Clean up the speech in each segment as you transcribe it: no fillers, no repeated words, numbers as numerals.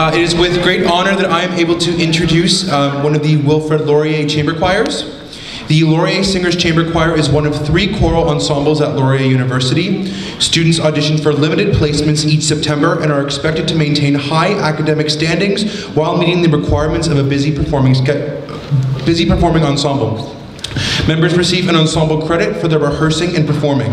It is with great honor that I am able to introduce one of the Wilfrid Laurier Chamber Choirs. The Laurier Singers Chamber Choir is one of 3 choral ensembles at Laurier University. Students audition for limited placements each September and are expected to maintain high academic standings while meeting the requirements of a busy performing ensemble. Members receive an ensemble credit for their rehearsing and performing.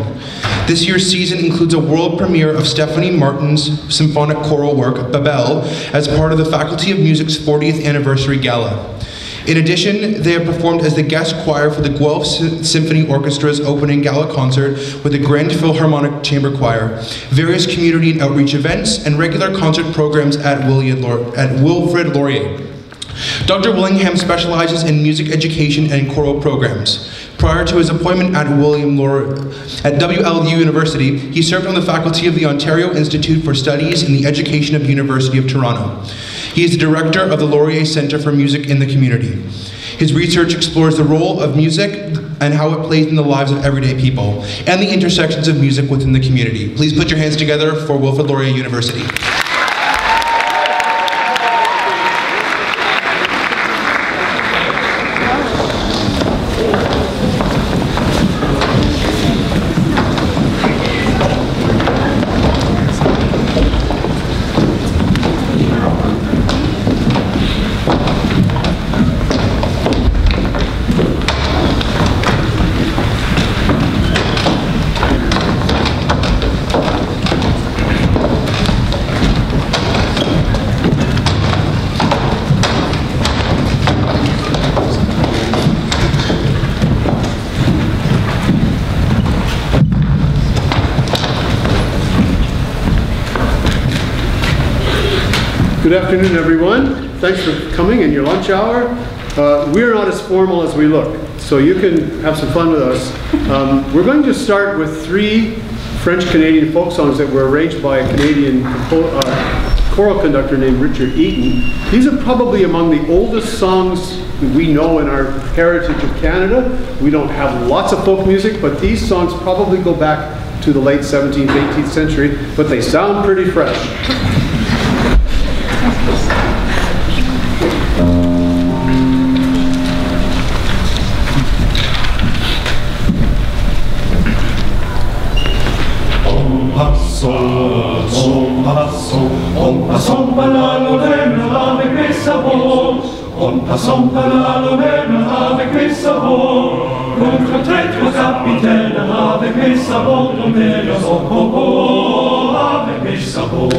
This year's season includes a world premiere of Stephanie Martin's symphonic choral work, Babel, as part of the Faculty of Music's 40th Anniversary Gala. In addition, they have performed as the guest choir for the Guelph Symphony Orchestra's opening gala concert with the Grand Philharmonic Chamber Choir, various community and outreach events, and regular concert programs at Wilfrid Laurier. Dr. Willingham specializes in music education and choral programs. Prior to his appointment at WLU University, he served on the faculty of the Ontario Institute for Studies in the Education of University of Toronto. He is the director of the Laurier Centre for Music in the Community. His research explores the role of music and how it plays in the lives of everyday people, and the intersections of music within the community. Please put your hands together for Wilfrid Laurier University. Good afternoon, everyone. Thanks for coming in your lunch hour. We're not as formal as we look, so you can have some fun with us. We're going to start with 3 French-Canadian folk songs that were arranged by a Canadian choral conductor named Richard Eaton. These are probably among the oldest songs we know in our heritage of Canada. We don't have lots of folk music, but these songs probably go back to the late 17th, 18th century, but they sound pretty fresh. En passant par la Lorraine avec mes sabots, en passant par la Lorraine avec mes sabots, contre 3 capitaines avec mes sabots, tombés le oh, avec mes sabots.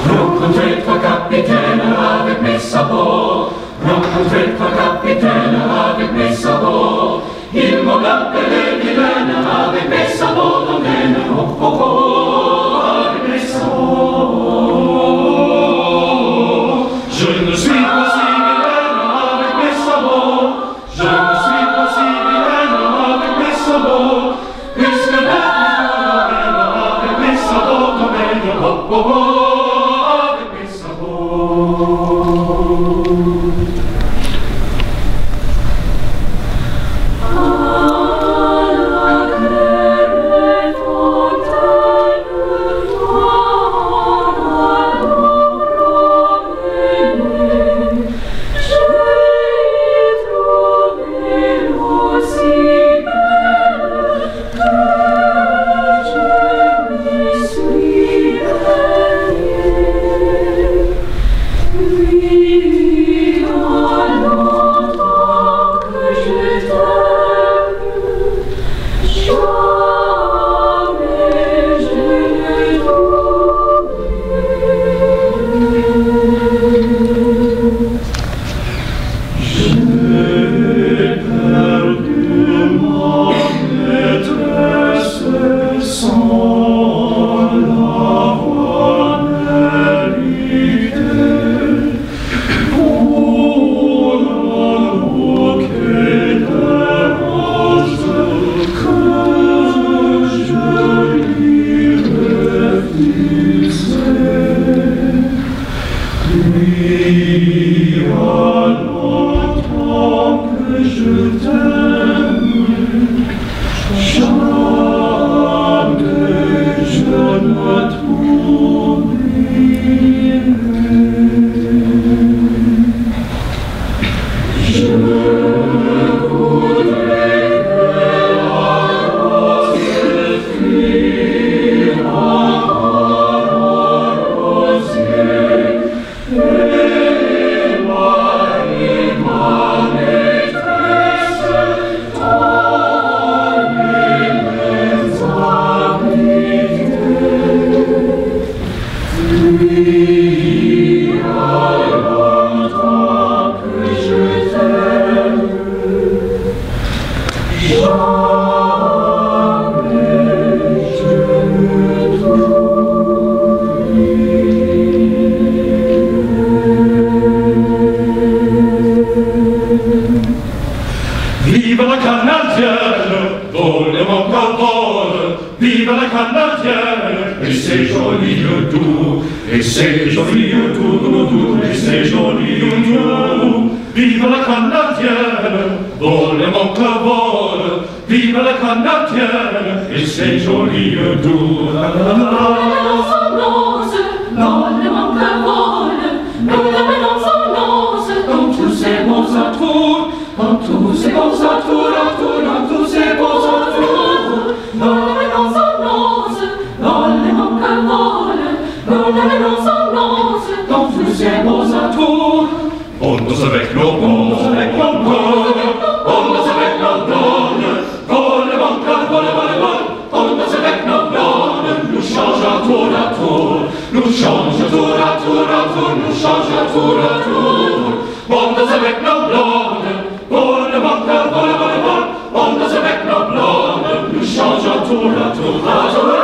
Rencontré 3 capitaines avec mes sabots, rencontré 3 capitaines avec mes sabots, ils m'ont appelé vilaine avec mes sabots, tombés le oh, avec mes sabots. Je ne suis pas si vilaine avec mes sabots, je ne suis pas si vilaine avec mes sabots, puisque la vie avec mes sabots. doux, et c'est joli doux, et c'est joli doux. Vive la canadienne, vole mon cœur vole, vive la canadienne, et c'est joli doux. Dans le mon cœur vole, nous la menons en noces, dans tous ces beaux atours, dans tous ces beaux atours, dans tous ces beaux atours. Nous la menons en noces, dans le mon cœur vole, nous la menons en noces, dans tous ces beaux atours. On danse avec nos bons, on danse avec nos blondes, vole mon cœur, vole, on danse avec nos blondes, nous change à tour, nous change à tour, nous change à tour. On danse avec nos blondes, vole mon cœur, vole, on danse avec nos blondes, nous change à tour, vole.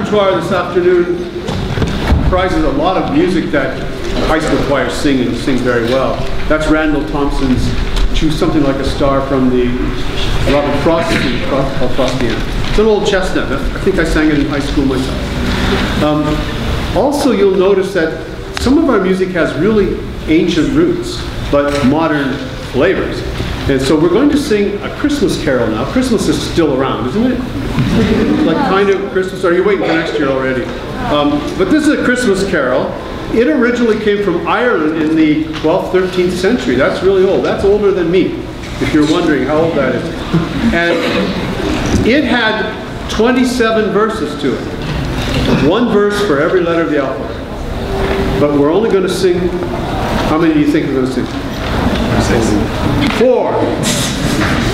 repertoire this afternoon comprises a lot of music that high school choirs sing and sing very well. That's Randall Thompson's Choose Something Like a Star from the Robert Frost called Frostian. It's an old chestnut. I think I sang it in high school myself. Also, you'll notice that some of our music has really ancient roots, but modern flavors. And so we're going to sing a Christmas carol now. Christmas is still around, isn't it? Like kind of Christmas, or are you waiting for next year already? But this is a Christmas carol. It originally came from Ireland in the 12th, 13th century. That's really old. That's older than me, if you're wondering how old that is. And it had 27 verses to it. One verse for every letter of the alphabet. But we're only going to sing, how many do you think we're going to sing? 4.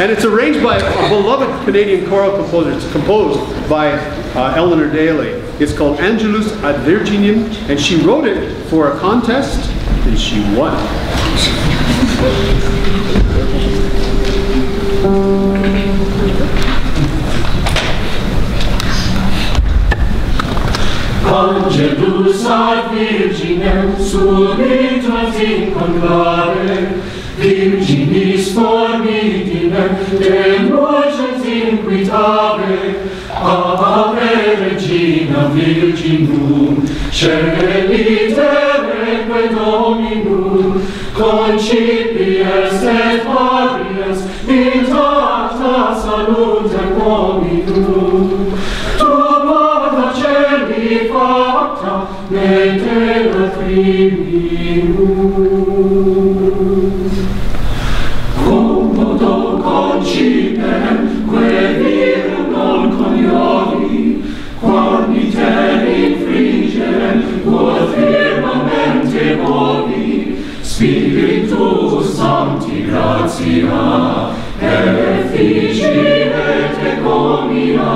And it's arranged by a beloved Canadian choral composer. It's composed by Eleanor Daly. It's called Angelus ad Virginem, and she wrote it for a contest, and she won. Angelus ad Virginem subitas in conclave, Virginis formidinem demulgens inquitave, Ave Regina Virginum, Celite reque Dominum, Concipies et Marias, intacta salutem Dominum. Tubata celi facta, metera triminum. Commodo concipem, que virum non coniovi, quam iter infringerem, quod firmamente movi, Spiritus Sancti gratia, effici et ecomia,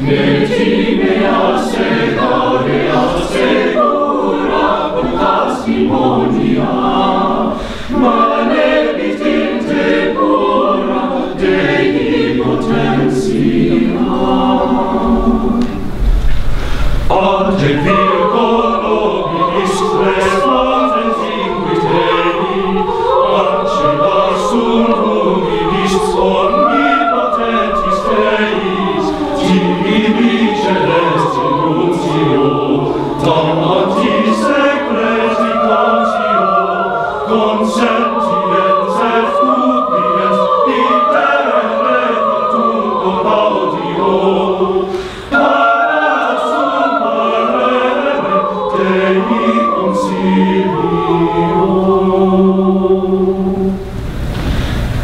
ne timea secaurea secura testimonia, malebit in tempora Dei potentia. Ante virgo nobis quae potens inquitei, ancela sunt humilis omnipotentis Deis, tibi celesti nuncio, tanti secreti consio, consentiens et fupiens, ipere factuco audio, parat sum parere Dei consilio.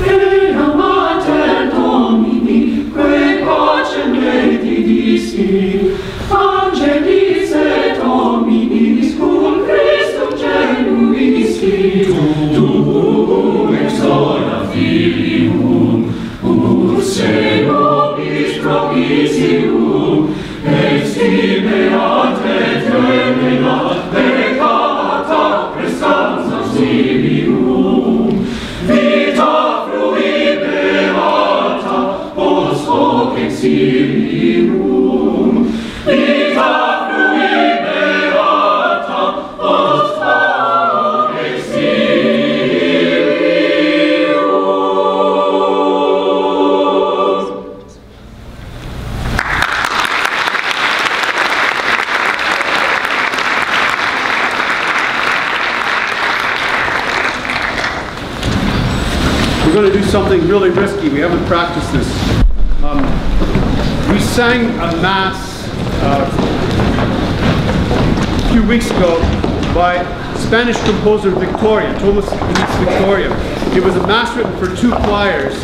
Ea mater Domini, quae pacem Dei disci, Angelis et hominis cum Christum genuisci, tuum ex ora filium, urse nobis propitium, extimeat et venerat peccata prestanza silium, vita frui beata post hoc exilium, vita frui beata post hoc exilium. We're going to do something really risky. We haven't practiced this. We sang a mass a few weeks ago by Spanish composer Victoria, Thomas Victoria. It was a mass written for 2 choirs,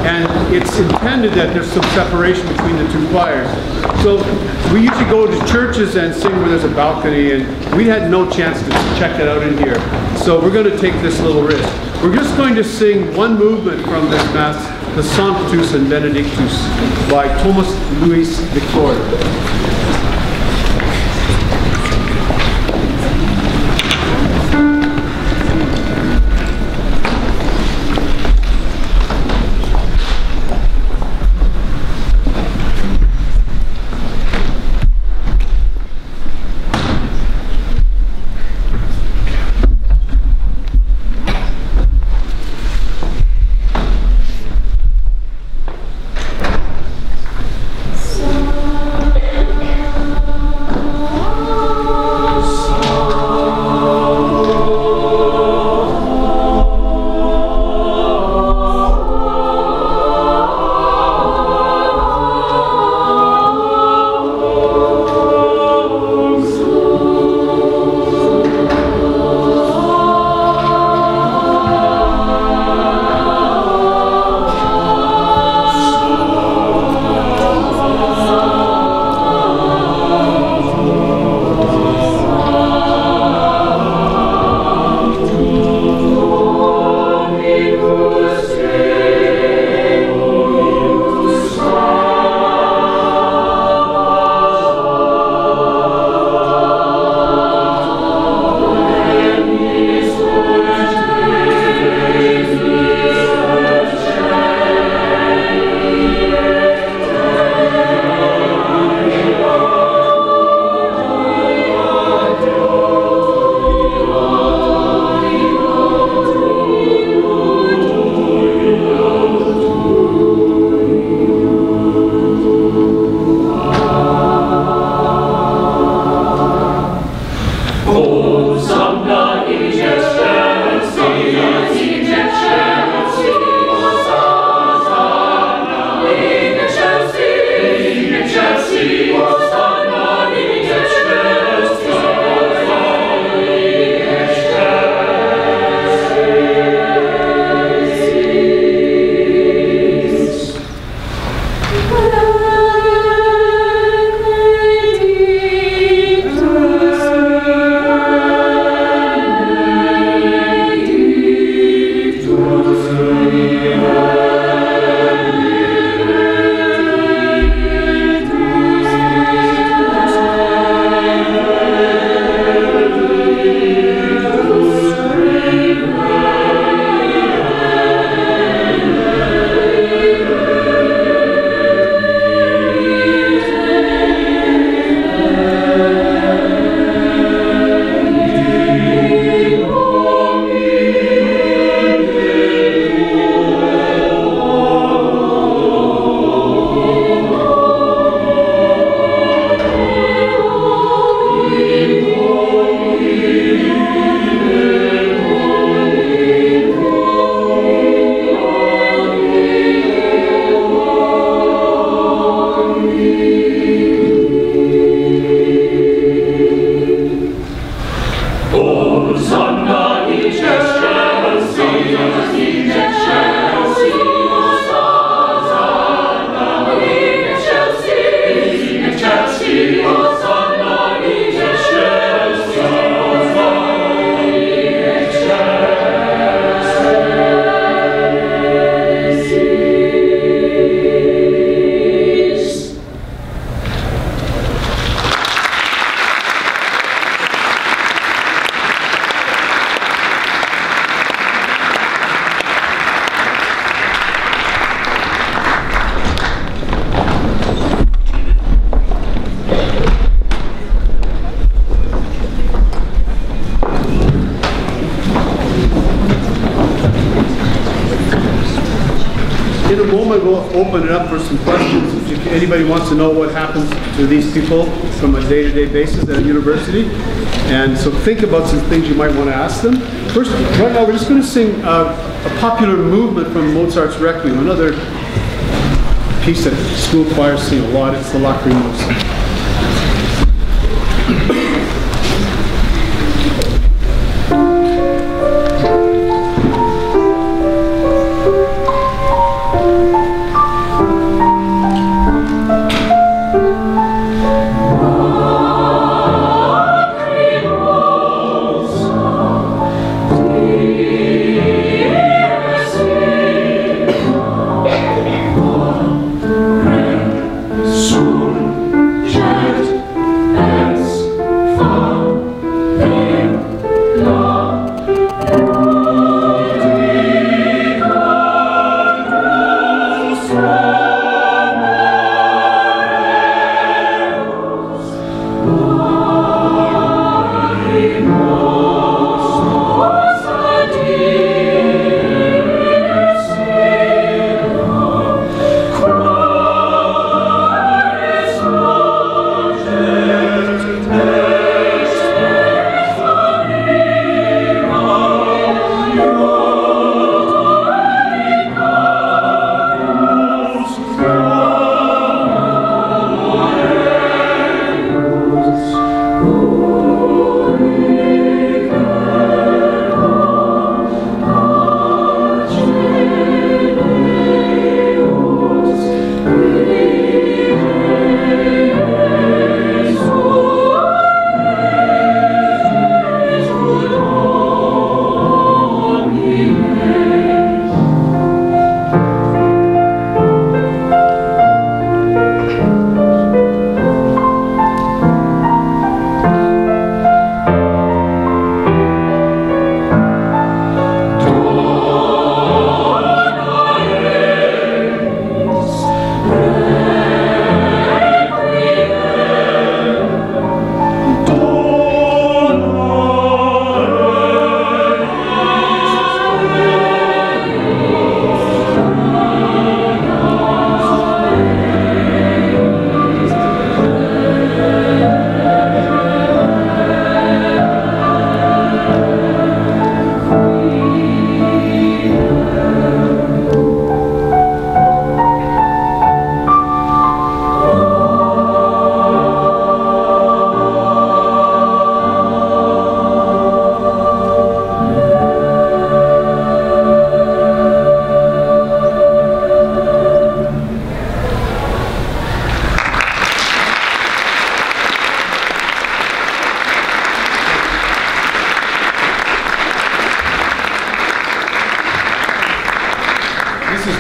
and it's intended that there's some separation between the 2 choirs. So we usually go to churches and sing where there's a balcony, and we had no chance to check it out in here. So we're going to take this little risk. We're just going to sing one movement from this mass, the Sanctus and Benedictus by Thomas Louis Victoria. In a moment, we'll open it up for some questions. If anybody wants to know what happens to these people from a day-to-day basis at a university. And so think about some things you might want to ask them. First, right now, we're just going to sing a popular movement from Mozart's Requiem, another piece that school choirs sing a lot. It's the Lacrimosa.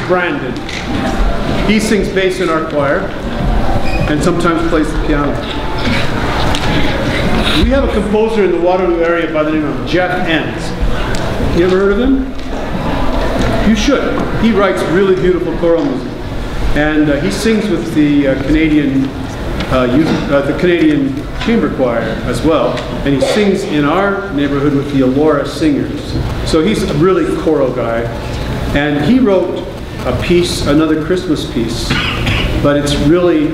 Brandon. He sings bass in our choir and sometimes plays the piano. We have a composer in the Waterloo area by the name of Jeff Enns. You ever heard of him? You should. He writes really beautiful choral music. And he sings with the Canadian Chamber Choir as well. And he sings in our neighborhood with the Aurora Singers. So he's a really choral guy. And he wrote a piece, another Christmas piece, but it's really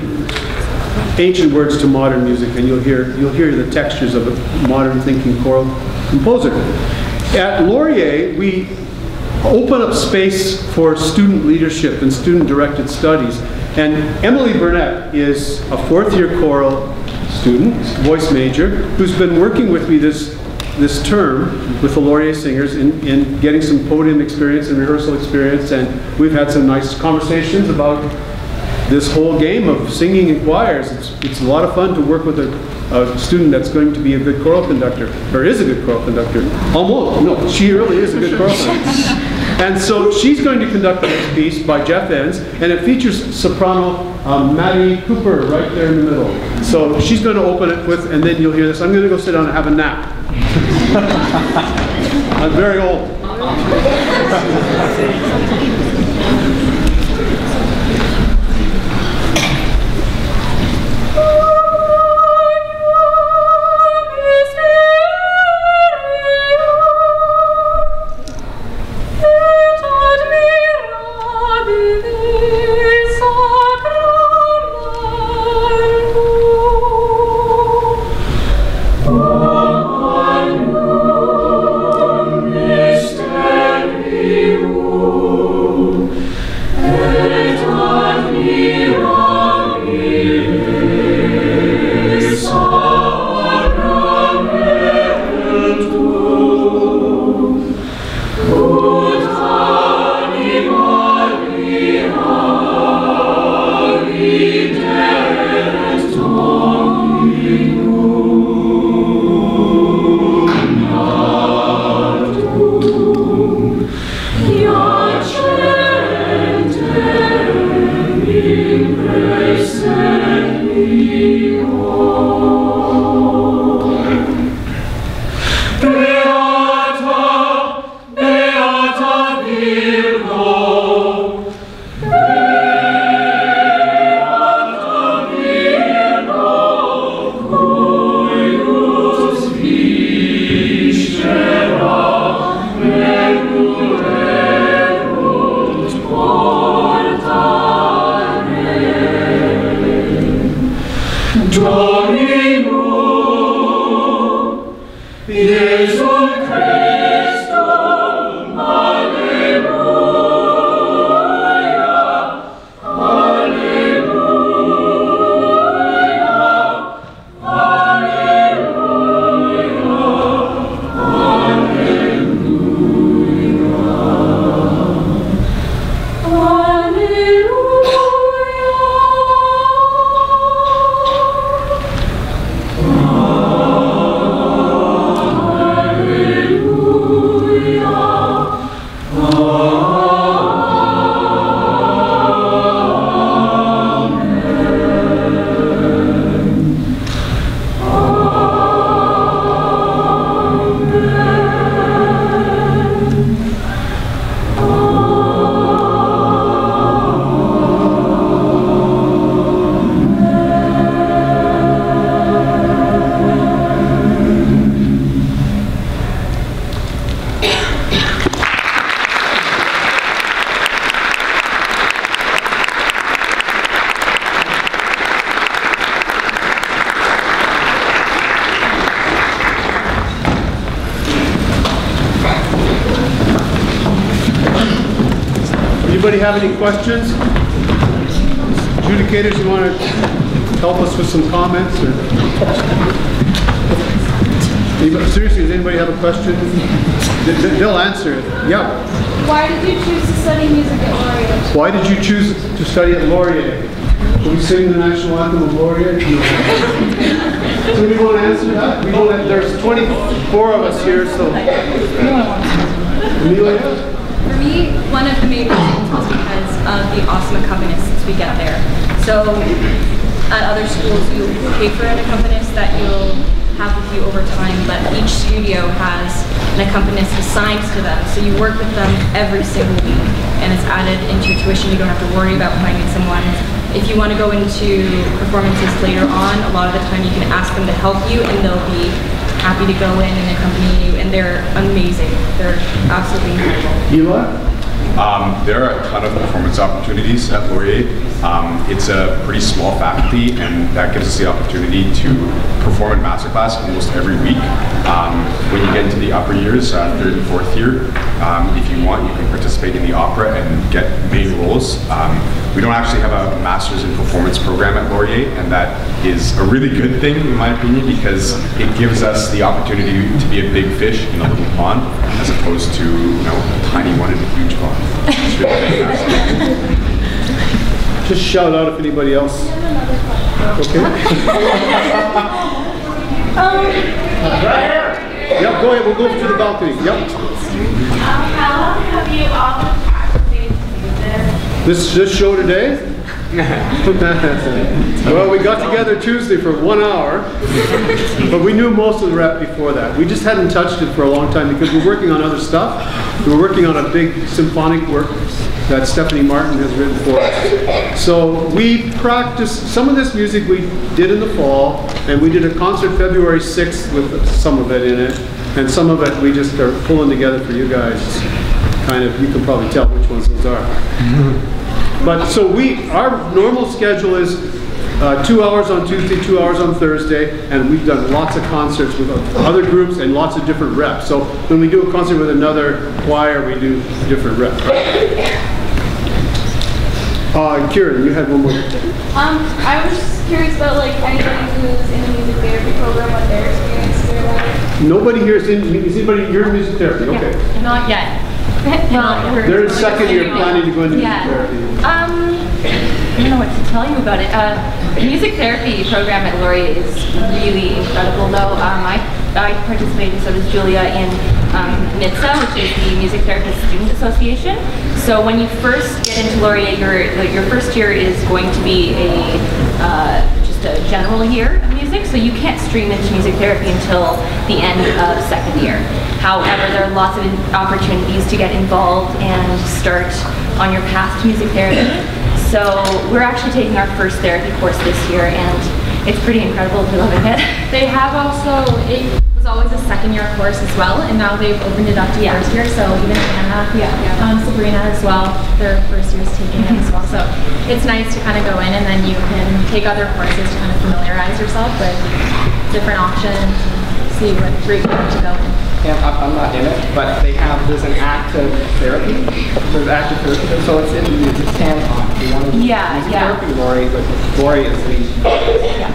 ancient words to modern music, and you'll hear the textures of a modern thinking choral composer. At Laurier, we open up space for student leadership and student-directed studies, and Emily Burnett is a fourth-year choral student, voice major, who's been working with me this term with the Laurier Singers in getting some podium experience and rehearsal experience, and we've had some nice conversations about this whole game of singing in choirs. It's a lot of fun to work with a student that's going to be a good choral conductor, or is a good choral conductor. Almost, no, she really is a good choral conductor. And so she's going to conduct the next piece by Jeff Enns, and it features soprano Maddie Cooper right there in the middle. So she's going to open it with, and then you'll hear this. I'm going to go sit down and have a nap. I'm very old. Et admira Anybody have any questions? Adjudicators, you want to help us with some comments? Or? Seriously, does anybody have a question? They'll answer it. Yeah. Why did you choose to study music at Laurier? Why did you choose to study at Laurier? Will we sing the national anthem of Laurier? No. Somebody want to answer that? We don't have, there's 24 of us here, so. Amelia? For me, one of the main reasons was because of the awesome accompanists we get there. So at other schools, you pay for an accompanist that you'll have with you over time, but each studio has an accompanist assigned to them. So you work with them every single week, and it's added into your tuition. You don't have to worry about finding someone. If you want to go into performances later on, a lot of the time you can ask them to help you, and they'll be happy to go in and accompany you, and they're amazing. They're absolutely incredible. Eli? There are a ton of performance opportunities at Laurier. It's a pretty small faculty, and that gives us the opportunity to perform in masterclass almost every week. When you get into the upper years, 3rd and 4th year, if you want, you can participate in the opera and get main roles. We don't actually have a master's in performance program at Laurier, and that is a really good thing, in my opinion, because it gives us the opportunity to be a big fish in a little pond, as opposed to, you know, a tiny one in a huge pond. It's really fantastic. Just shout out if anybody else. Okay. Yep, go ahead. We'll go to the balcony. Yep. How long have you all been practicing This show today? Well, we got together Tuesday for 1 hour, but we knew most of the rep before that. We just hadn't touched it for a long time because we're working on other stuff. We're working on a big symphonic work that Stephanie Martin has written for us. So we practiced some of this music we did in the fall, and we did a concert February 6th with some of it in it, and some of it we just are pulling together for you guys. Kind of, you can probably tell which ones those are. But so our normal schedule is 2 hours on Tuesday, 2 hours on Thursday, and we've done lots of concerts with other groups and lots of different reps. So when we do a concert with another choir, we do different reps. Kieran, you had one more. I was just curious about like anybody who's in the music therapy program, what their experience there. Nobody here is anybody, you're in music therapy, okay. Yeah, not yet. Well, They're in second year planning to go into music therapy. I don't know what to tell you about it. The music therapy program at Laurier is really incredible though. I participated, so does Julia, in MITSA, which is the Music Therapist Student Association. So when you first get into Laurier, your first year is going to be just a general year of music, so you can't stream into music therapy until the end of second year. However, there are lots of opportunities to get involved and start on your path to music therapy. So we're actually taking our first therapy course this year, and it's pretty incredible. We're loving it. They have also, it was always a second year course as well, and now they've opened it up to first year, so even Anna, Sabrina as well, their first year is taking it as well. So it's nice to kind of go in, and then you can take other courses to kind of familiarize yourself with different options and see what route you want to go in. Yeah, I'm not in it, but there's an active therapy. There's active therapy, so it's hands-on. Yeah. Therapy, Laurier, but Laurier is the...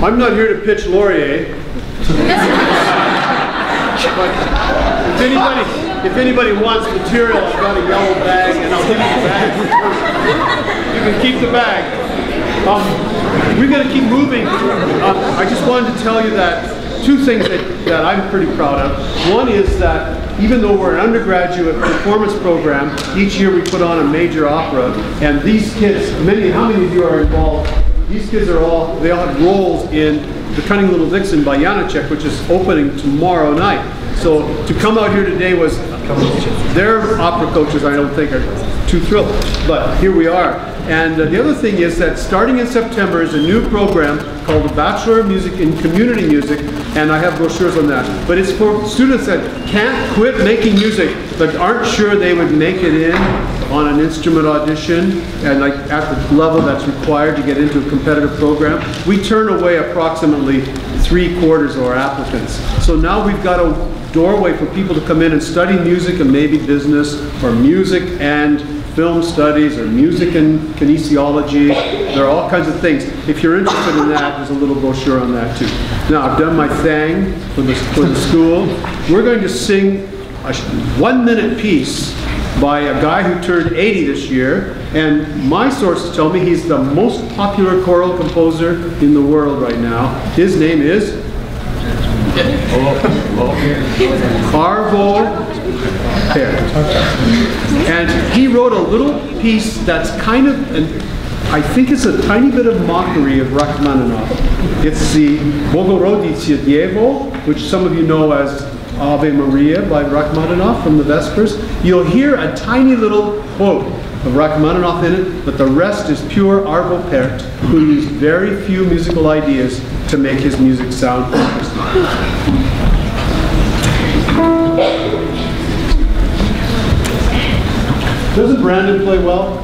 I'm not here to pitch Laurier. But if anybody wants material, I've got a yellow bag, and I'll give you the bag. You can keep the bag. We're going to keep moving. I just wanted to tell you that two things that I'm pretty proud of. One is that even though we're an undergraduate performance program, each year we put on a major opera, and these kids, how many of you are involved? These kids they all have roles in The Cunning Little Vixen by Janacek, which is opening tomorrow night. So to come out here today was, their opera coaches I don't think are too thrilled, but here we are. And the other thing is that starting in September is a new program called the Bachelor of Music in Community Music, and I have brochures on that. But it's for students that can't quit making music, but aren't sure they would make it in on an instrument audition, and like at the level that's required to get into a competitive program. We turn away approximately 3/4 of our applicants. So now we've got a doorway for people to come in and study music and maybe business, or music and film studies or music and kinesiology. There are all kinds of things. If you're interested in that, there's a little brochure on that too. Now, I've done my thing for the school. We're going to sing a 1-minute piece by a guy who turned 80 this year, and my sources tell me he's the most popular choral composer in the world right now. His name is Arvo Pärt. And he wrote a little piece that's kind of, I think it's a tiny bit of mockery of Rachmaninoff. It's the Bogorodice Dievo, which some of you know as Ave Maria by Rachmaninoff from the Vespers. You'll hear a tiny little quote of Rachmaninoff in it, but the rest is pure Arvo Pärt, who used very few musical ideas to make his music sound interesting. Doesn't Brandon play well?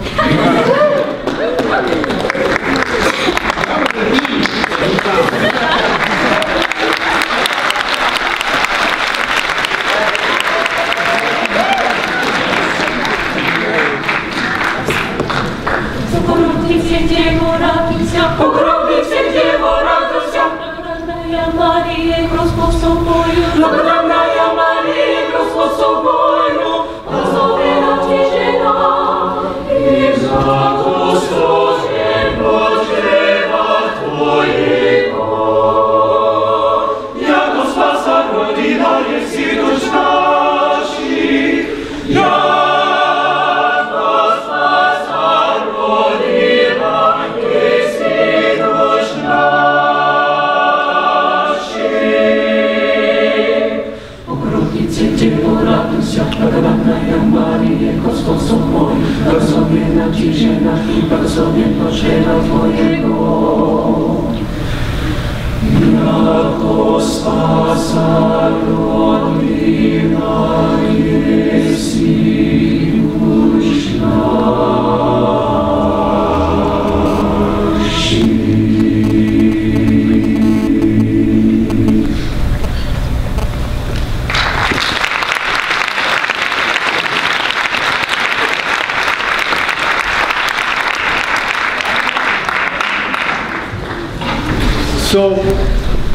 So,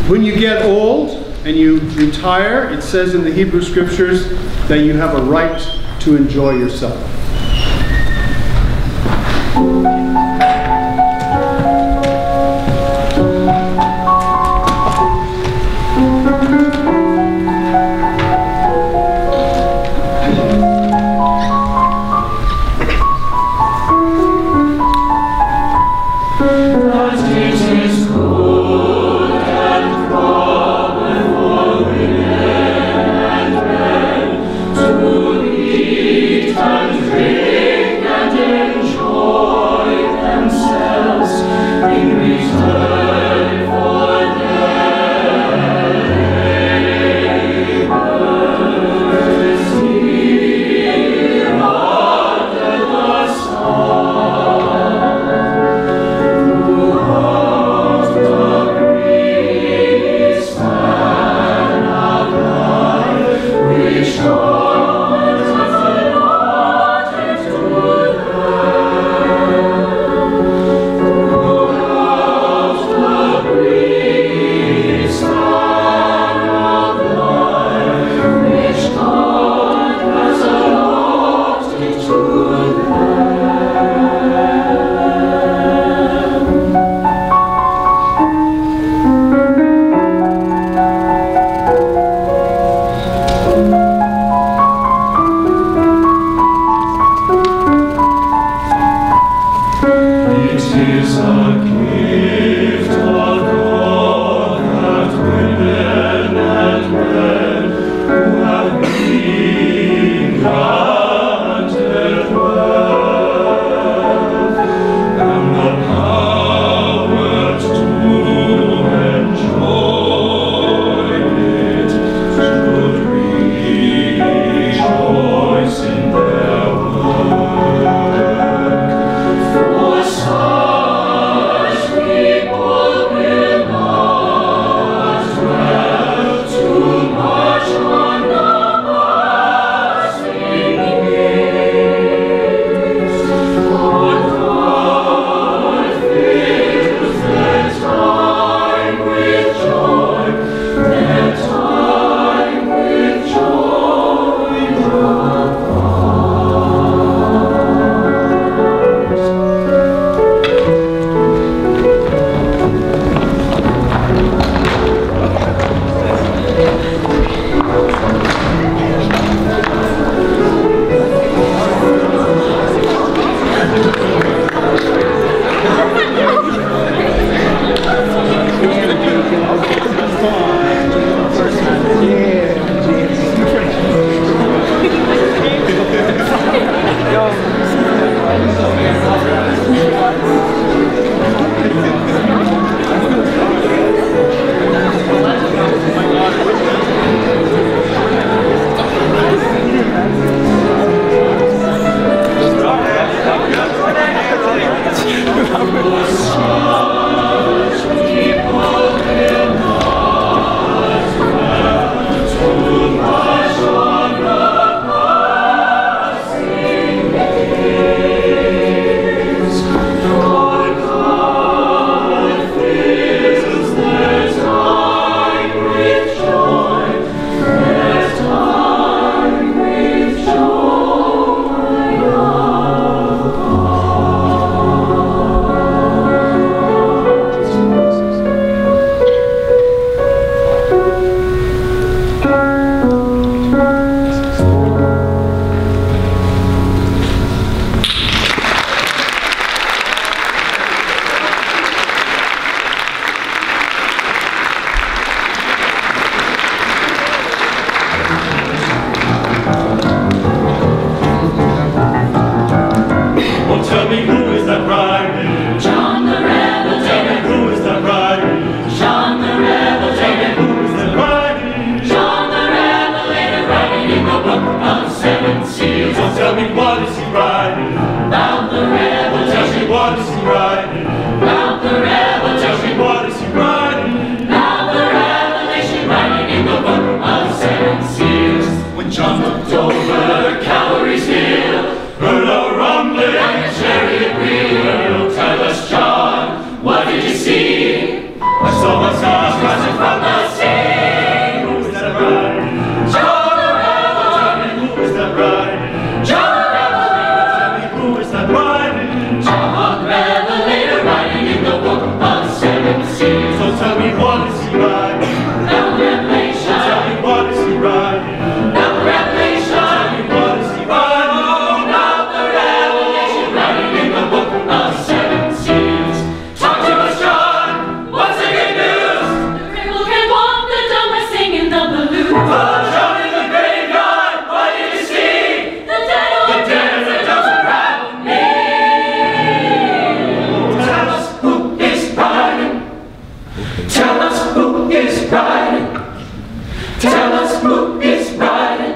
when you get old and you retire, it says in the Hebrew Scriptures that you have a right to enjoy yourself. For stars we who is that riding? John the Revelator. Tell me who is that riding? John the Revelator. Who is that riding? John the Revelator, writing in the book of seven seals. So tell me what is he riding? About the Revelator. Tell me what is he riding? About the Revelator. Tell me what is he riding? About the Revelation, writing in the book of seven seals. When John looked Over Calvary's hill, heard a rumbling, like a chariot wheel. Tell us, John, what did you see? I saw my stars rising From the sea. Who is that riding? John the Revelator. Who is that riding? John the Revelator. Tell me who is that riding? John the Revelator, writing in the book of seven seals. So tell me what is he riding? Now the Revelation. Tell me what is he riding? Now the Revelation. Tell me what is he riding? Now the Revelation, writing in the book of seven seals. Talk to us, John. What's the good news? The cripple can walk, the dumb are singing the blues. John in the graveyard, what did you see? The dead are dancing around me. Tell us who is riding. Tell us who is riding. Tell us who is riding.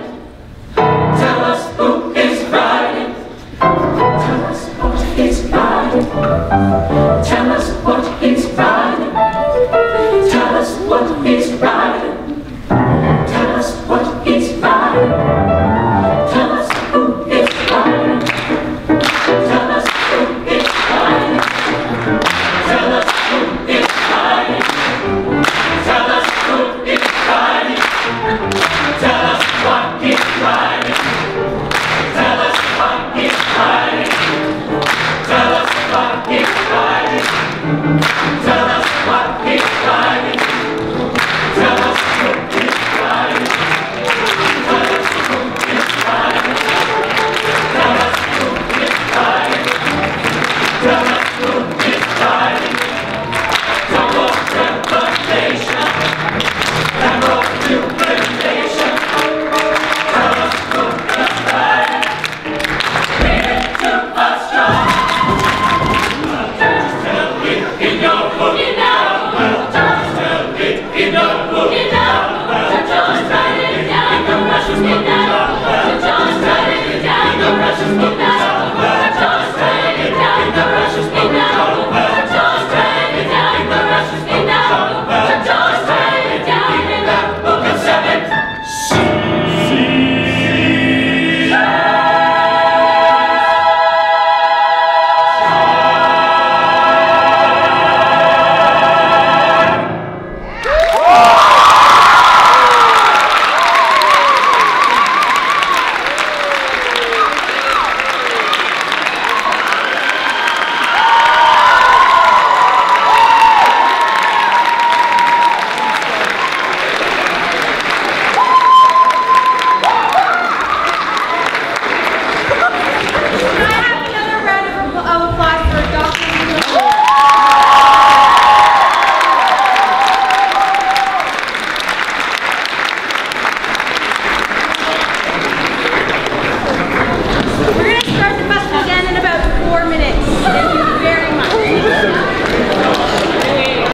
Tell us who is riding. Tell us what is riding. Tell us what is riding. Tell us what is riding. Tell us what is riding. Tell us who is riding. Tell us who is riding. Tell us who is riding. Tell us who is riding. Tell us what is riding. Tell us what is riding. Tell us what is riding.